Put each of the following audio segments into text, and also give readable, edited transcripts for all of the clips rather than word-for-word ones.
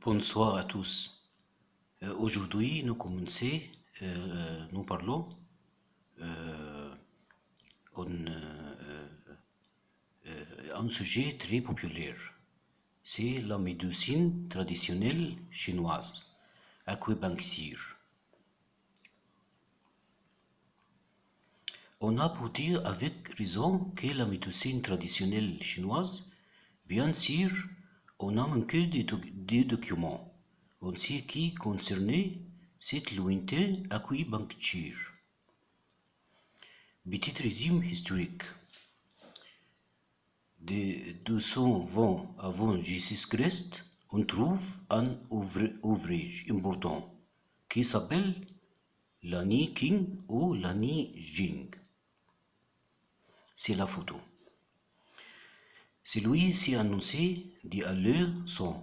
Bonsoir à tous. Aujourd'hui, nous parlons un sujet très populaire. C'est la médecine traditionnelle chinoise, acupuncture. On a pu dire avec raison que la médecine traditionnelle chinoise, bien sûr, on a manqué de documents. On sait qui concernait cette lointaine acupuncture. Petit résumé historique. De 220 avant Jésus-Christ, on trouve un ouvrage important qui s'appelle l'Ani King ou l'Ani Jing. C'est la photo. Celui-ci annoncé d'aller son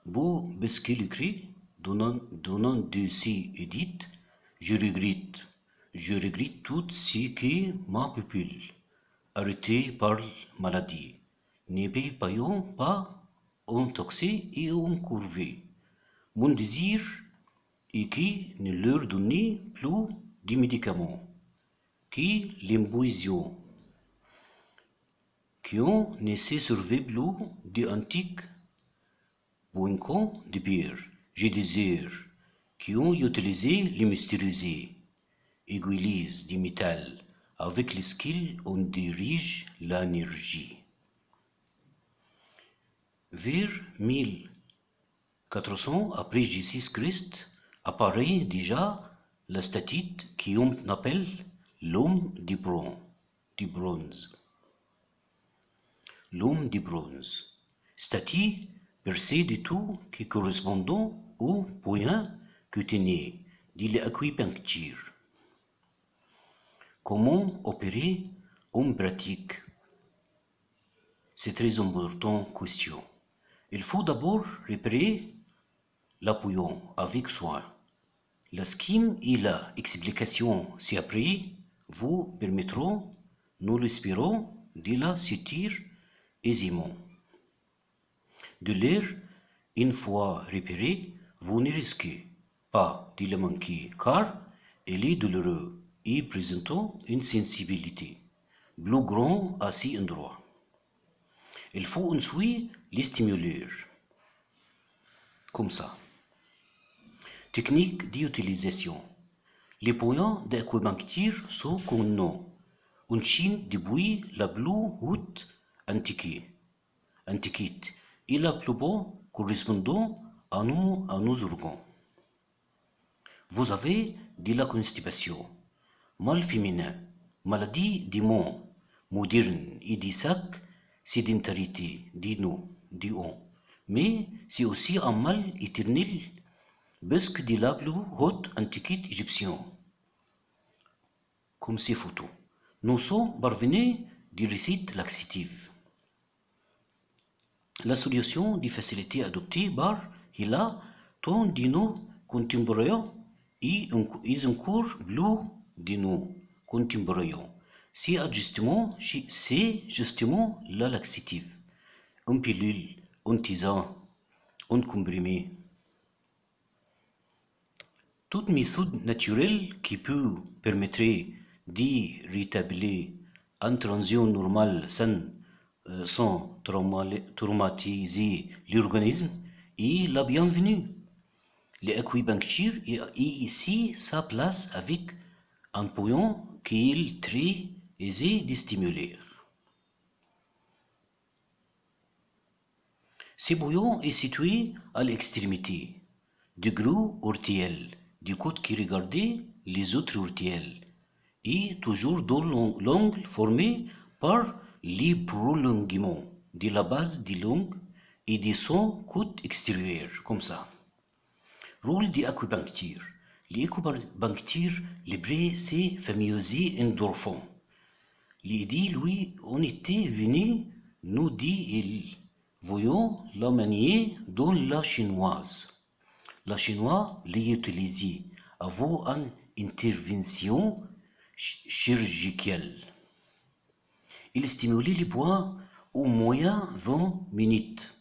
beau biscuit écrit donnant de ces édits, je regrette tout ce que ma pupille, arrêtée par maladie, ne payant pas un taxi et un courrier. Mon désir est que ne leur donnez plus de médicaments, que l'imposition, qu'on ne se servait plus d'antiques bouillons de bière. Je désire qu'on utilise les mystérieux aiguilles de métal avec lesquels on dirige l'énergie. Vers 1400 après Jésus-Christ apparaît déjà la statue qu'on appelle l'homme de bronze. L'homme de bronze, statue percée de tout qui correspondant au point que tenait de l'acupuncture. Comment opérer en pratique? C'est très importante question. Il faut d'abord repérer l'appuyant avec soin. La schème et l'explication ci-après vous permettront, nous l'espérons, de la sortir aisément. De l'air, une fois repéré, vous ne risquez pas de le manquer car il est douloureux et présentant une sensibilité plus grande à cet endroit. Il faut ensuite les stimuler. Comme ça. Technique d'utilisation. Les points d'acupuncture sont connus. Une chaîne depuis la plus haute antiquité et la plus bas correspondant à nos organes. Vous avez de la constipation, mal féminin, maladie des mains modernes et des sacs, sédentarité des os. Mais c'est aussi un mal éternel parce que de la plus haute antiquité égyptienne. Comme ces photos. Nous sommes parvenus des recettes laxatives. La solution de facilité adoptée par Hila, tant de nos contemporains et encore plus de nos contemporains. C'est justement la laxative. Un pilule, un tisane, un comprimé. Toute méthode naturelle qui peut permettre de rétablir une transition normale sans traumatiser l'organisme est la bienvenue. L'acupuncture est ici sa place avec un point qui est très aisé de stimuler. Ce bouillon est situé à l'extrémité du gros orteil du côté qui regardait les autres orteils et toujours dans l'angle formé par les prolongements de la base de l'ongle et de son côté extérieur, comme ça. Rôle de l'acupuncture. L'acupuncture libère ses fameux endorphins. L'idée, lui, on était venu nous dire, voyons la manière dont la chinoise les utilisait avant une intervention chirurgicale. Il stimulait les points au moins 20 minutes.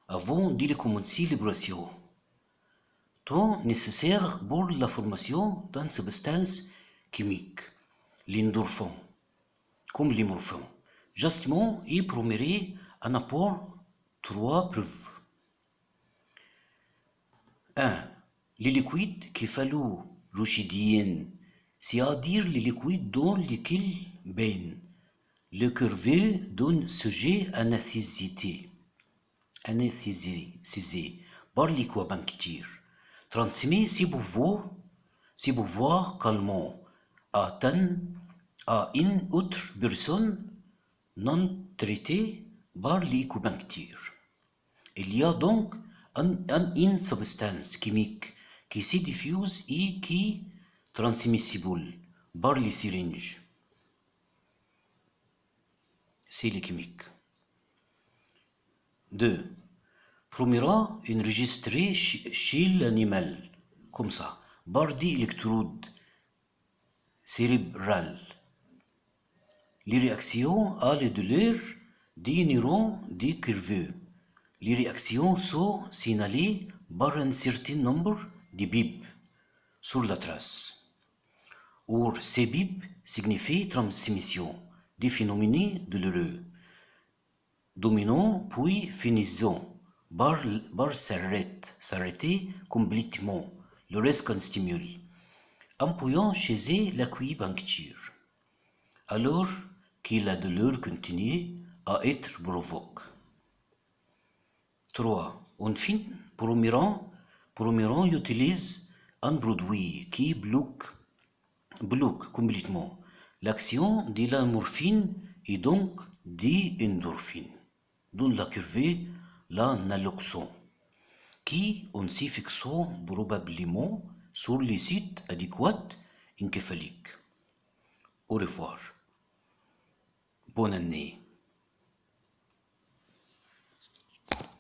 avant de commencer l'opération. Temps nécessaire pour la formation d'une substance chimique, l'endorphin, comme les morphins. Justement, il promettrait un apport 3 preuves. 1. Les liquides céphalorachidien, c'est-à-dire les liquides dans lesquels baigne le curvé d'un sujet anesthésié par l'aquapuncture, transmet ses pouvoirs calmants à une autre personne non traitée par l'aquapuncture. Il y a donc une substance chimique qui se diffuse et qui est transmissible par les syringes. C'est le chimique. 2. Premièrement, enregistré chez l'animal, comme ça, par des électrodes cérébrales. Les réactions à la douleur des neurones des curveux. Les réactions sont signalées par un certain nombre de bips sur la trace. Or, ces bips signifient transmission des phénomènes douloureux, dominant puis finissant par s'arrêter complètement lorsqu'on stimule, employant chez eux l'acupuncture, alors que la douleur continue à être provoquée. 3. Enfin, Promirant utilise un produit qui bloque complètement l'action de la morphine et donc des endorphines, dont la curve la naloxone, qui on s'y fixant probablement sur les sites adéquats encéphaliques. Au revoir. Bonne année.